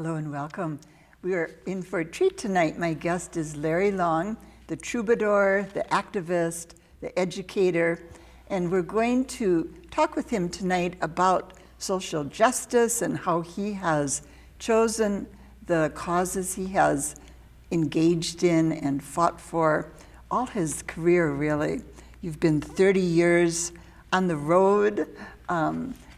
Hello and welcome. We are in for a treat tonight. My guest is Larry Long, the troubadour, the activist, the educator, and we're going to talk with him tonight about social justice and how he has chosen the causes he has engaged in and fought for all his career, really. You've been 30 years on the road.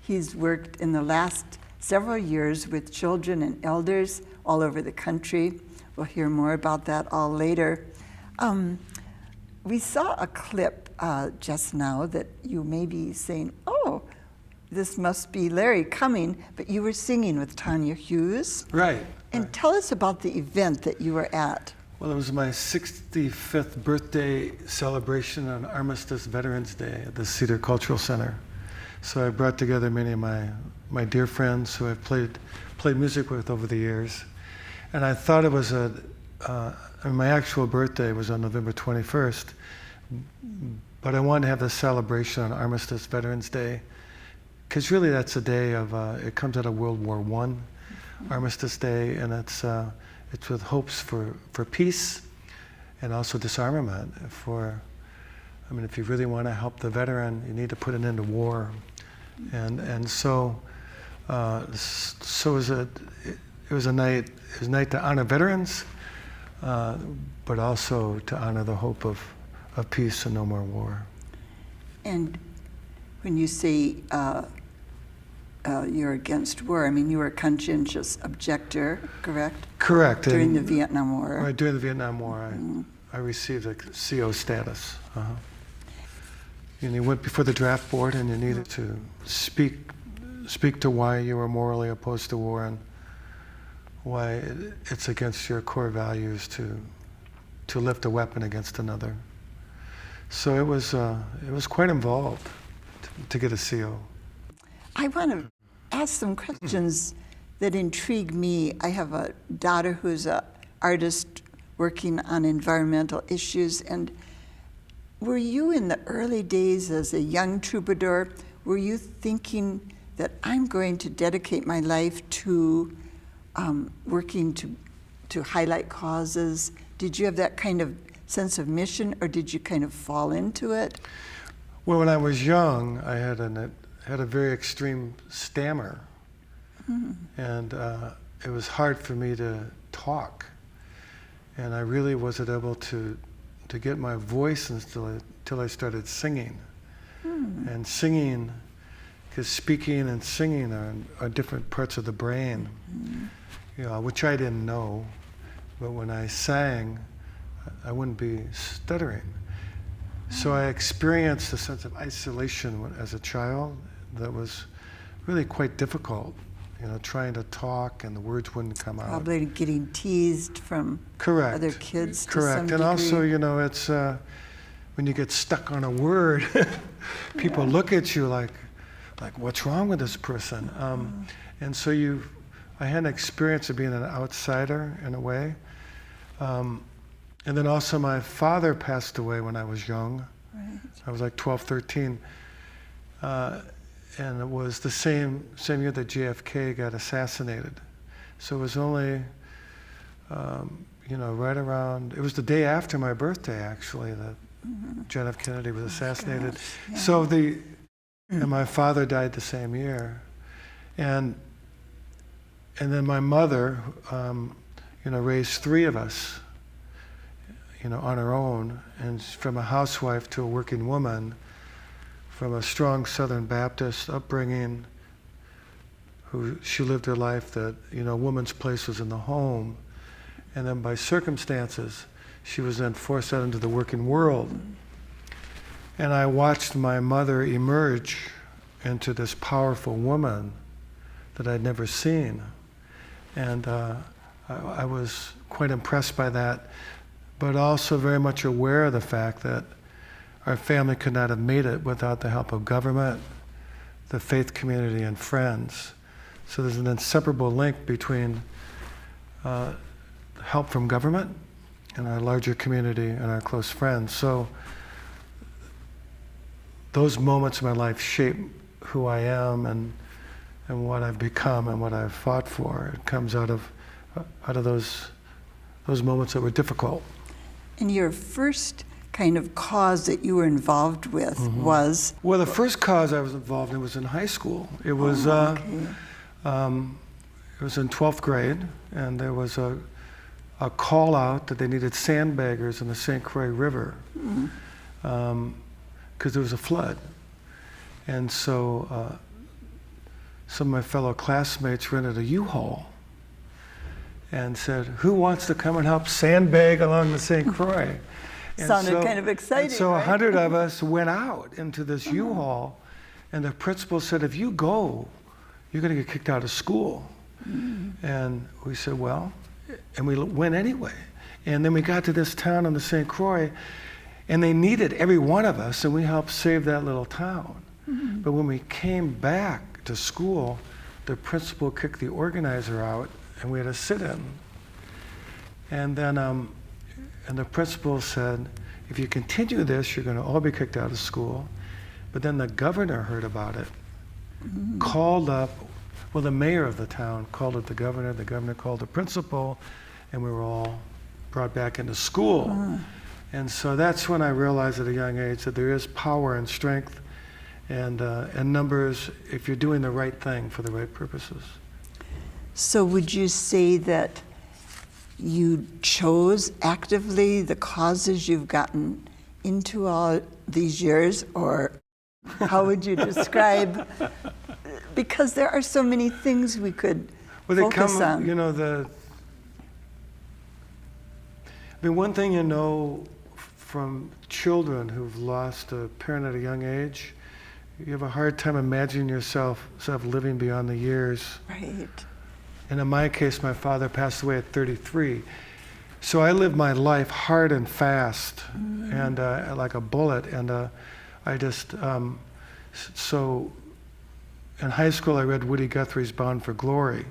He's worked in the last several years with children and elders all over the country. We'll hear more about that all later. We saw a clip just now that you may be saying, oh, this must be Larry coming, but you were singing with Tanya Hughes. Right. And tell us about the event that you were at. Well, it was my 65th birthday celebration on Armistice Veterans Day at the Cedar Cultural Center. So I brought together many of my dear friends who I've played music with over the years. And I thought it was my actual birthday was on November 21st, but I wanted to have this celebration on Armistice Veterans Day, because really that's a day of, it comes out of World War I, Armistice Day, and it's with hopes for peace and also disarmament. If you really want to help the veteran, you need to put an end to war. And so it was a night to honor veterans, but also to honor the hope of peace and no more war. And when you say you're against war, you were a conscientious objector, correct? Correct. During the Vietnam War. Right, during the Vietnam War, I received a CO status. And you went before the draft board and you needed to speak to why you were morally opposed to war and why it's against your core values to lift a weapon against another. So it was quite involved to get a CO. I want to ask some questions that intrigue me. I have a daughter who's an artist working on environmental issues, and were you in the early days as a young troubadour, were you thinking that I'm going to dedicate my life to working to highlight causes? Did you have that kind of sense of mission, or did you kind of fall into it? Well, when I was young, I had a very extreme stammer, and it was hard for me to talk, and I really wasn't able to get my voice until I started singing. And singing, because speaking and singing are different parts of the brain, which I didn't know, but when I sang, I wouldn't be stuttering. So I experienced a sense of isolation as a child that was really quite difficult, trying to talk and the words wouldn't come out. Probably getting teased from Correct. other kids to Correct. some And degree. also, it's when you get stuck on a word, people look at you like, what's wrong with this person? And so I had an experience of being an outsider in a way. And then also my father passed away when I was young. Right. I was like 12, 13. And it was the same year that JFK got assassinated. So it was only, right around, it was the day after my birthday, actually, that John F. Kennedy was assassinated. Gosh, yeah. So and my father died the same year. And then my mother, raised three of us, on her own, and from a housewife to a working woman, from a strong Southern Baptist upbringing, she lived her life that, a woman's place was in the home. And then by circumstances, she was then forced out into the working world. And I watched my mother emerge into this powerful woman that I'd never seen. And I was quite impressed by that, but also very much aware of the fact that our family could not have made it without the help of government, the faith community, and friends. So there's an inseparable link between help from government and our larger community and our close friends. So those moments in my life shape who I am, and and what I've become and what I've fought for. It comes out of those moments that were difficult. And your first kind of cause that you were involved with was? Well, the first cause I was involved in was in high school. It was it was in 12th grade, and there was a call out that they needed sandbaggers in the St. Croix River because there was a flood. And so some of my fellow classmates rented a U-Haul and said, "Who wants to come and help sandbag along the St. Croix?" Sounded kind of exciting, and so right? 100 of us went out into this U-Haul, and the principal said, "If you go, you're going to get kicked out of school." And we said, "Well," and we went anyway. And then we got to this town on the St. Croix, and they needed every one of us, and we helped save that little town. But when we came back to school, the principal kicked the organizer out, and we had a sit-in. And then and the principal said, "If you continue this, you're going to all be kicked out of school." But then the governor heard about it, called up, well, the mayor of the town called up the governor called the principal, and we were all brought back into school. And so that's when I realized at a young age that there is power and strength and numbers if you're doing the right thing for the right purposes. So would you say that you chose actively the causes you've gotten into all these years, or how would you describe? Because there are so many things we could focus on. You know, one thing you know from children who've lost a parent at a young age, you have a hard time imagining yourself living beyond the years. Right. And in my case, my father passed away at 33. So I lived my life hard and fast, and like a bullet. And I just, so in high school, I read Woody Guthrie's Bound for Glory.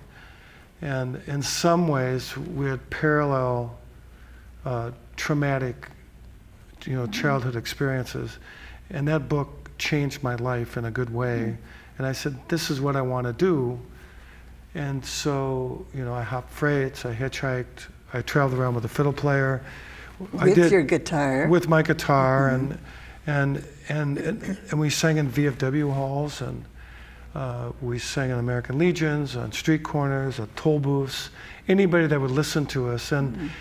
And in some ways, we had parallel traumatic, childhood experiences. And that book changed my life in a good way. And I said, this is what I want to do. And so, I hopped freights, I hitchhiked, I traveled around with a fiddle player. With your guitar. With my guitar, and we sang in VFW halls, and we sang in American Legions, on street corners, at toll booths, anybody that would listen to us. And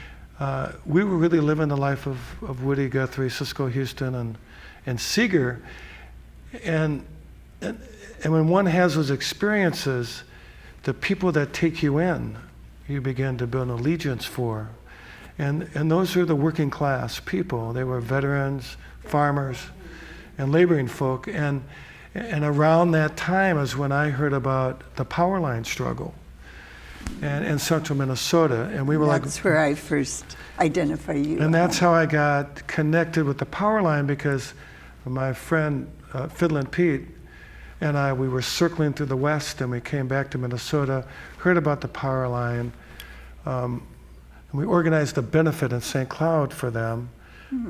we were really living the life of Woody Guthrie, Cisco Houston, and Seeger. And when one has those experiences, the people that take you in, you begin to build allegiance for. And those are the working class people. They were veterans, farmers, and laboring folk. And around that time is when I heard about the power line struggle in central Minnesota. And we were That's where I first identify you. And that's how I got connected with the power line, because my friend Fiddlin' Pete and we were circling through the West, and we came back to Minnesota, heard about the power line, and we organized a benefit in St. Cloud for them,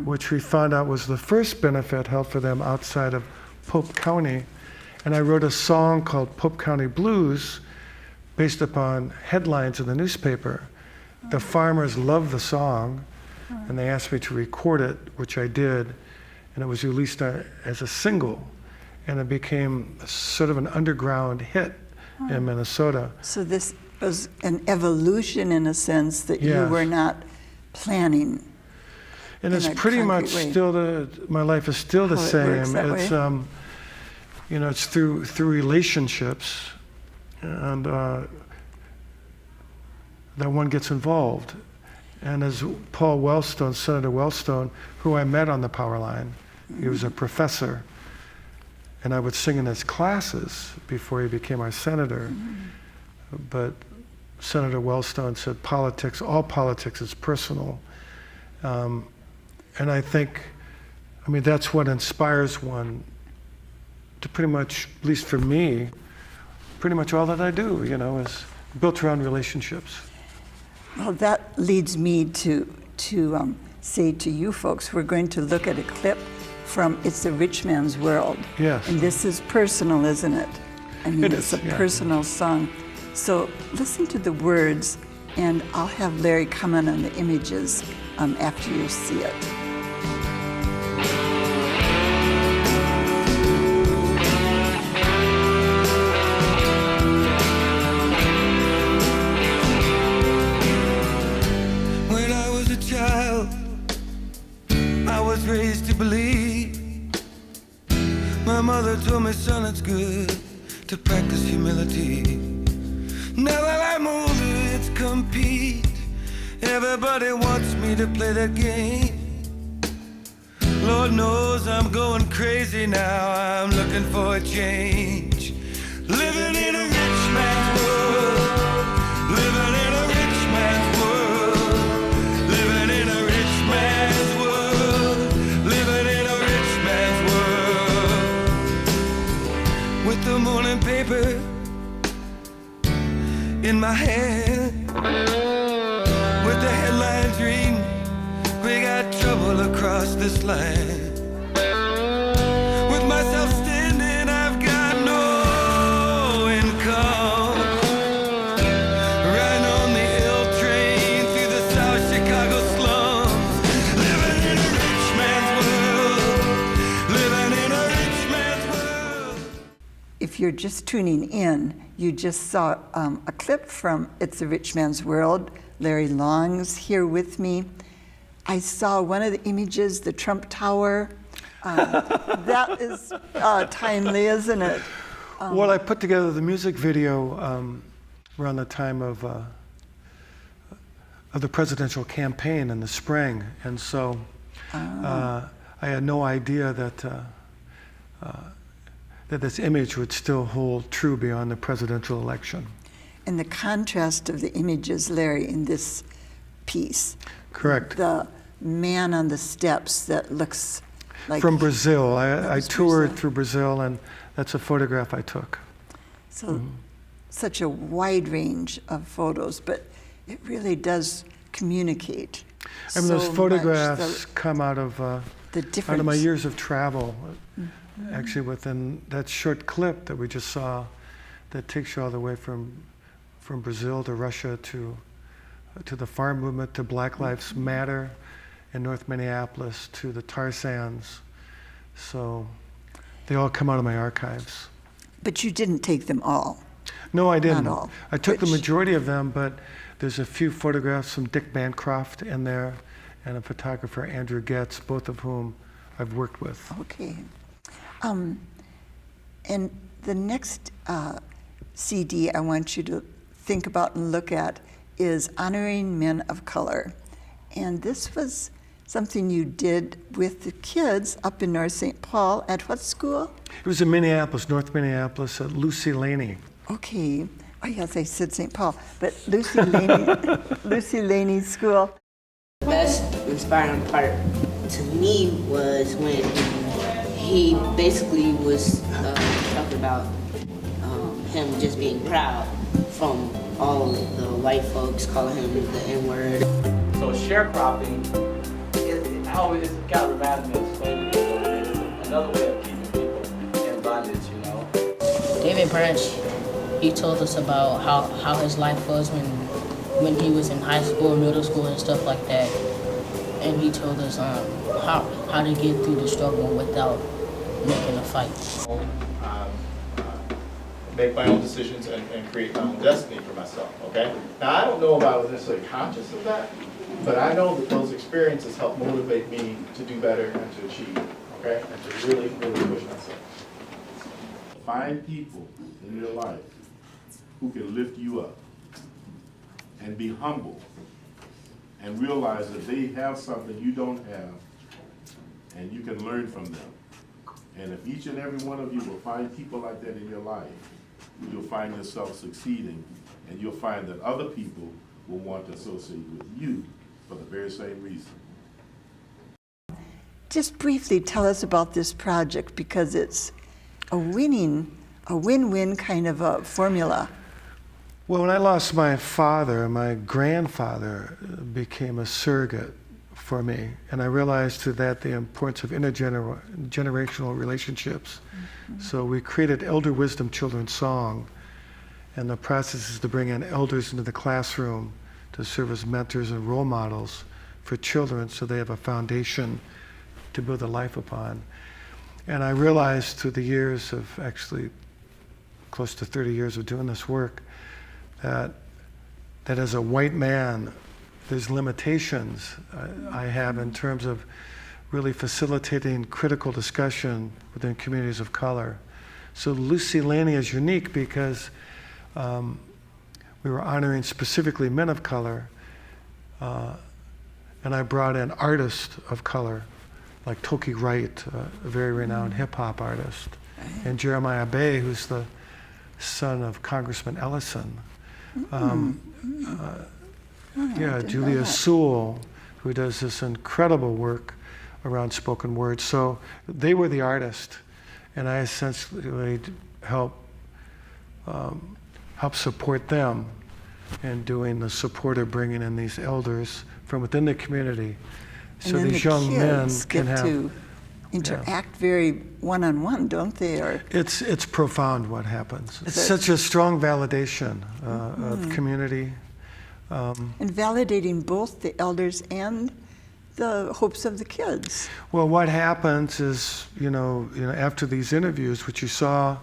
which we found out was the first benefit held for them outside of Pope County. And I wrote a song called Pope County Blues based upon headlines in the newspaper. The farmers loved the song, and they asked me to record it, which I did, and it was released as a single. And it became sort of an underground hit in Minnesota. So this was an evolution in a sense that you were not planning. And it's pretty much still my life is still the same. It's it's through relationships, and that one gets involved. And as Paul Wellstone, Senator Wellstone, who I met on the power line, he was a professor. And I would sing in his classes before he became our senator. But Senator Wellstone said all politics is personal. And I think, that's what inspires one to pretty much, at least for me, pretty much all that I do, is built around relationships. Well, that leads me to say to you folks, we're going to look at a clip from It's a Rich Man's World. Yes. And this is personal, isn't it? I mean, It it's is, a yeah. personal song. So listen to the words, and I'll have Larry comment on the images after you see it. When I was a child, I was raised to believe. My mother told me, son, it's good to practice humility. Now that I'm older, it's compete. Everybody wants me to play that game. Lord knows I'm going crazy now. I'm looking for a change. Living in a rich man's world. Living in a rich man's world. Living in a rich man's world. Living in a rich man's world. With the morning paper in my hand, with the headlines reading, we got trouble across this land. With myself standing, I've got no income. Riding on the L train through the South Chicago slums. Living in a rich man's world. Living in a rich man's world. If you're just tuning in, you just saw a clip from It's a Rich Man's World. Larry Long's here with me. I saw one of the images, the Trump Tower. That is timely, isn't it? Well, I put together the music video around the time of the presidential campaign in the spring, and so I had no idea that that this image would still hold true beyond the presidential election. And the contrast of the images, Larry, in this piece. Correct. The man on the steps that looks like... From Brazil. I was toured Brazil. through Brazil, and that's a photograph I took. So such a wide range of photos, but it really does communicate. I mean, so those much. photographs come out of The difference. out of my years of travel. Actually, within that short clip that we just saw, that takes you all the way from Brazil to Russia to the farm movement, to Black Lives Matter in North Minneapolis, to the tar sands. So they all come out of my archives. But you didn't take them all. No, I didn't. all. I took the Which- majority of them, but there's a few photographs from Dick Bancroft in there and a photographer, Andrew Getz, both of whom I've worked with. Okay. And the next CD I want you to think about and look at is Honoring Men of Color. And this was something you did with the kids up in North St. Paul at what school? It was in Minneapolis, North Minneapolis, at Lucy Laney. Okay. Oh, yes, I said St. Paul, but Lucy Laney, Lucy Laney's school. The best inspiring part to me was when he basically was talking about him just being proud from all the white folks calling him the N-word. So sharecropping, it always got reminded me of slavery. It's another way of keeping people in bondage, you know. David Branch, he told us about how his life was when he was in high school, middle school, and stuff like that. And he told us how to get through the struggle without making a fight. Make my own decisions and create my own destiny for myself, okay? Now, I don't know if I was necessarily conscious of that, but I know that those experiences help motivate me to do better and to achieve, okay? And to really, really push myself. Find people in your life who can lift you up and be humble and realize that they have something you don't have and you can learn from them. And if each and every one of you will find people like that in your life, you'll find yourself succeeding, and you'll find that other people will want to associate with you for the very same reason. Just briefly tell us about this project, because it's a win-win kind of a formula. Well, when I lost my father, my grandfather became a surrogate for me. And I realized through that the importance of intergenerational relationships. So we created Elder Wisdom Children's Song. And the process is to bring in elders into the classroom to serve as mentors and role models for children so they have a foundation to build a life upon. And I realized through the years of actually close to 30 years of doing this work that as a white man, there's limitations I have in terms of really facilitating critical discussion within communities of color. So Lucy Laney is unique because we were honoring specifically men of color, and I brought in artists of color, like Toki Wright, a very renowned hip-hop artist, and Jeremiah Bay, who's the son of Congressman Ellison. Julia Sewell, who does this incredible work around spoken word. So they were the artist, and I essentially help support them in doing the support of bringing in these elders from within the community, so and then these the young men kids can get have. to interact very one-on-one, don't they? Or It's profound what happens. It's such a strong validation of community. and validating both the elders and the hopes of the kids. Well, what happens is, after these interviews, which you saw,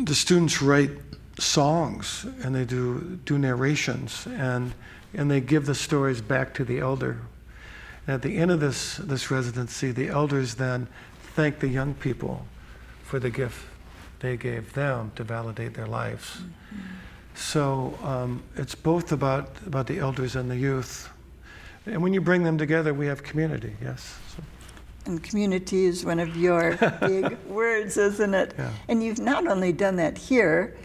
the students write songs and they do narrations, and they give the stories back to the elder. And at the end of this residency, the elders then thank the young people for the gift they gave them to validate their lives. So it's both about the elders and the youth. And when you bring them together, we have community, yes. So. And community is one of your big words, isn't it? Yeah. And you've not only done that here,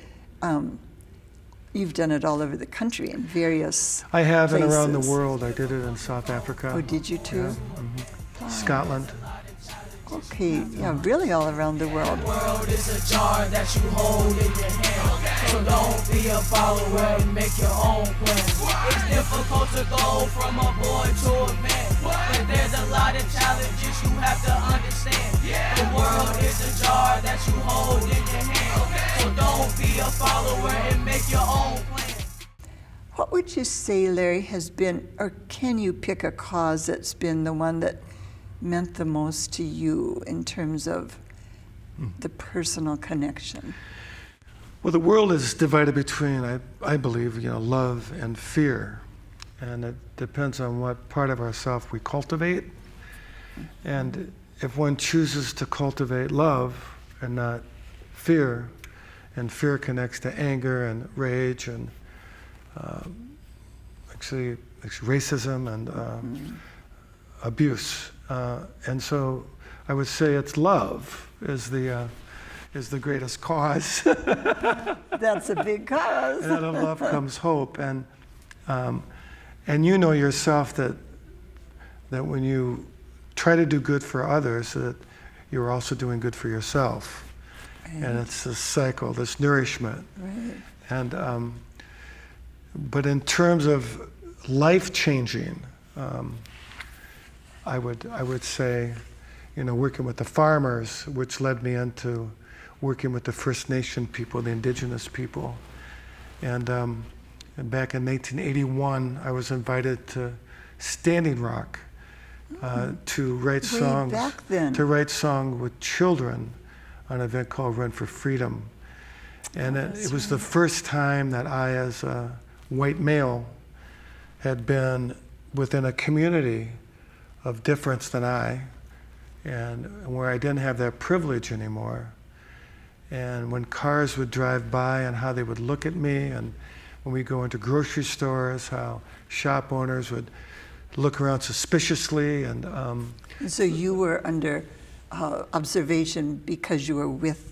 you've done it all over the country in various I have it around the places. world. I did it in South Africa. Oh, did you too? Yeah. Scotland. Okay, yeah, really all around the world. The world is a jar that you hold in your hand. So don't be a follower and make your own plans. It's difficult to go from a boy to a man, but there's a lot of challenges you have to understand. The world is a jar that you hold in your hand. So don't be a follower and make your own plans. What would you say, Larry, has been, or can you pick a cause that's been the one that meant the most to you in terms of the personal connection? Well, the world is divided between, I believe, love and fear. And it depends on what part of ourself we cultivate. And if one chooses to cultivate love and not fear, and fear connects to anger and rage and actually racism and abuse. And so I would say it's love is the greatest cause. That's a big cause. And out of love comes hope. And you know yourself that when you try to do good for others, that you're also doing good for yourself. Right. And it's this cycle, this nourishment. Right. And but in terms of life-changing, I would say, working with the farmers, which led me into working with the First Nation people, the indigenous people. And back in 1981, I was invited to Standing Rock to write songs. Back then. To write songs with children on an event called Run for Freedom. And it was the first time that I, as a white male, had been within a community of difference than I, and where I didn't have that privilege anymore. And when cars would drive by and how they would look at me, and when we go into grocery stores, how shop owners would look around suspiciously. And so you were under observation because you were with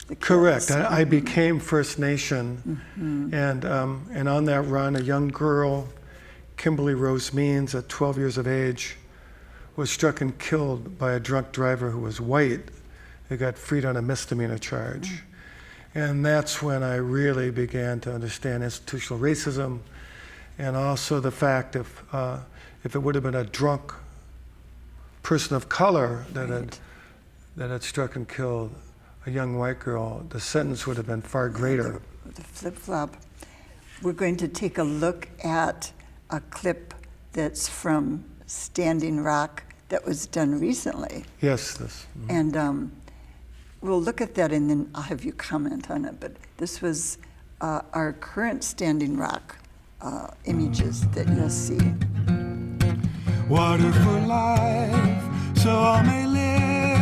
the kids. Correct. I became First Nation, and on that run, a young girl, Kimberly Rose Means, at 12 years of age, was struck and killed by a drunk driver who was white, who got freed on a misdemeanor charge. And that's when I really began to understand institutional racism and also the fact if it would have been a drunk person of color that had struck and killed a young white girl, the sentence would have been far greater. The flip-flop. We're going to take a look at a clip that's from Standing Rock that was done recently. Yes, this. And we'll look at that and then I'll have you comment on it. But this was our current Standing Rock images that you'll see. Water for life, so I may live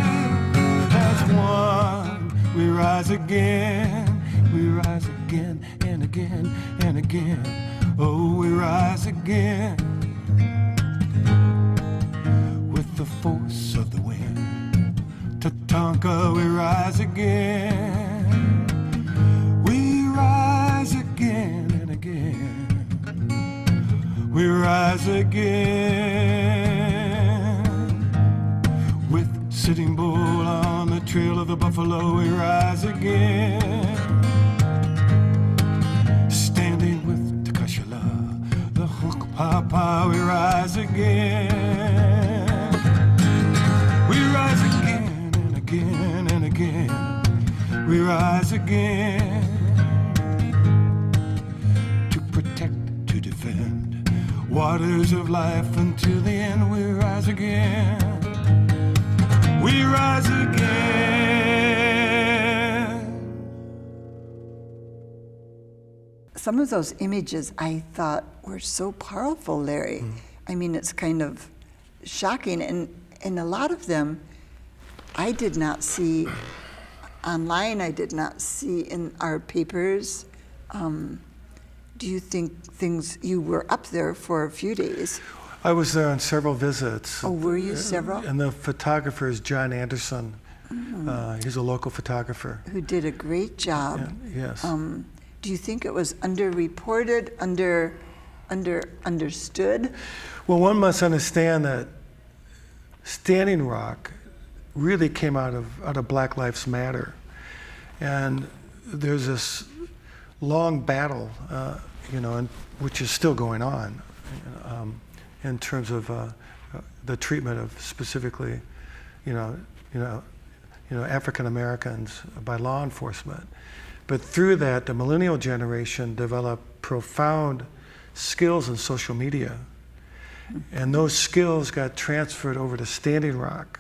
as one. We rise again and again and again. Oh, we rise again with the force of the wind. Tatanka, we rise again. We rise again and again. We rise again with Sitting Bull on the trail of the buffalo. We rise again, standing with Takashala, the hook papa. We rise again. We rise again and again and again. We rise again to protect, to defend. Waters of life until the end. We rise again. We rise again. Some of those images I thought were so powerful, Larry. I mean, it's kind of shocking. And a lot of them I did not see online. I did not see in our papers. Do you think you were up there for a few days? I was there on several visits. Oh, were you several? And the photographer is John Anderson. He's a local photographer. Who did a great job. Yeah, yes. Do you think it was underreported, understood? Well, one must understand that Standing Rock really came out of Black Lives Matter. And there's this long battle, which is still going on in terms of the treatment of specifically, African Americans by law enforcement. But through that, the millennial generation developed profound skills in social media. And those skills got transferred over to Standing Rock.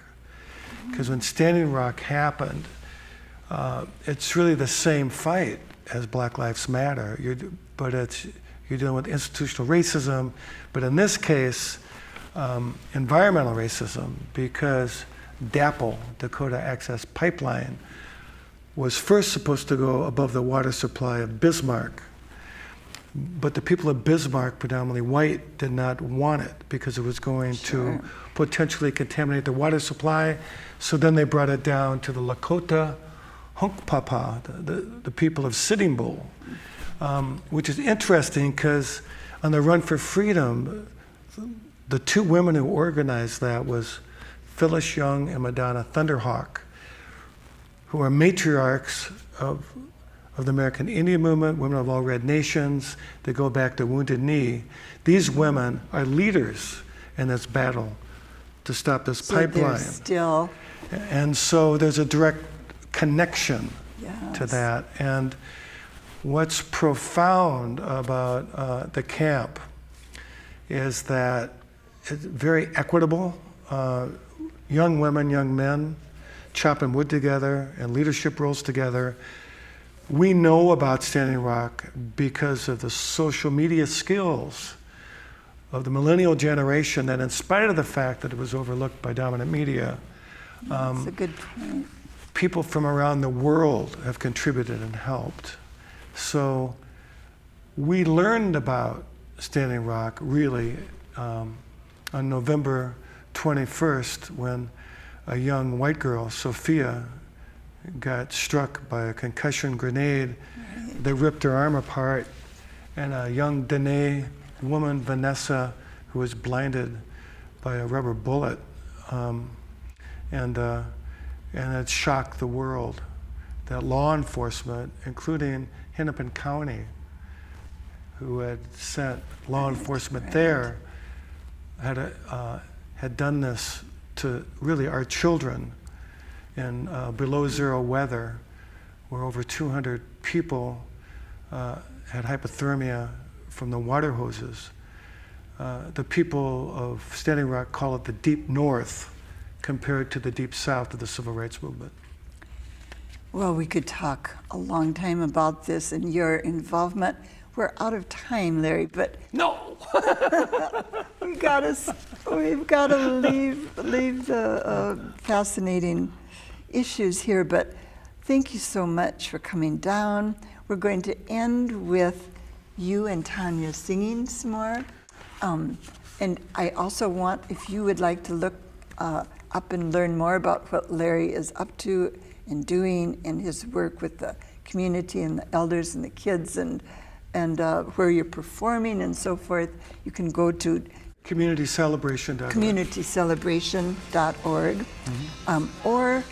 Because when Standing Rock happened, it's really the same fight as Black Lives Matter. You're dealing with institutional racism, but in this case, environmental racism, because DAPL, Dakota Access Pipeline, was first supposed to go above the water supply of Bismarck. But the people of Bismarck, predominantly white, did not want it because it was going to potentially contaminate the water supply. So then they brought it down to the Lakota Hunkpapa, the people of Sitting Bull, which is interesting because on the Run for Freedom, the two women who organized that was Phyllis Young and Madonna Thunderhawk, who are matriarchs of the American Indian Movement, Women of All Red Nations. They go back to Wounded Knee. These women are leaders in this battle to stop this pipeline. Still. And so there's a direct connection to that. And what's profound about the camp is that it's very equitable. Young women, young men, chopping wood together and leadership roles together. We know about Standing Rock because of the social media skills of the millennial generation that, in spite of the fact that it was overlooked by dominant media, That's a good point. people from around the world have contributed and helped. So we learned about Standing Rock really on November 21st when a young white girl, Sophia, got struck by a concussion grenade. They ripped her arm apart, and a young Dene woman, Vanessa, who was blinded by a rubber bullet, and it shocked the world that law enforcement, including Hennepin County, who had sent law enforcement there, had done this to really our children in below zero weather, where over 200 people had hypothermia from the water hoses. The people of Standing Rock call it the deep north compared to the deep south of the civil rights movement. Well, we could talk a long time about this and your involvement. We're out of time, Larry, but No! we've got to leave the fascinating issues here. But thank you so much for coming down. We're going to end with you and Tanya singing some more. And I also want, if you would like to look up and learn more about what Larry is up to and doing in his work with the community and the elders and the kids and where you're performing and so forth, you can go to communitycelebration.org. communitycelebration.org or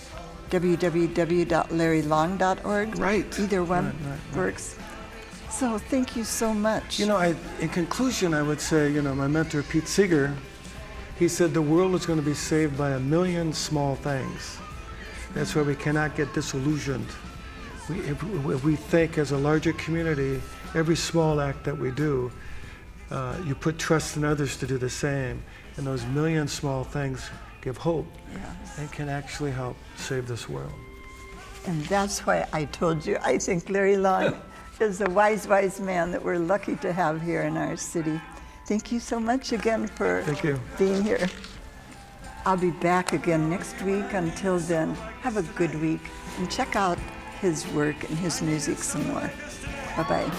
www.larrylong.org. Right. Either one Right. works. So thank you so much. You know, in conclusion, I would say, my mentor, Pete Seeger, he said the world is going to be saved by 1,000,000 small things. That's why we cannot get disillusioned. If we think as a larger community, every small act that we do, you put trust in others to do the same. And those 1,000,000 small things give hope and can actually help save this world. And that's why I told you, I think Larry Long is a wise, wise man that we're lucky to have here in our city. Thank you so much again for being here. I'll be back again next week. Until then, have a good week and check out his work and his music some more. Bye-bye.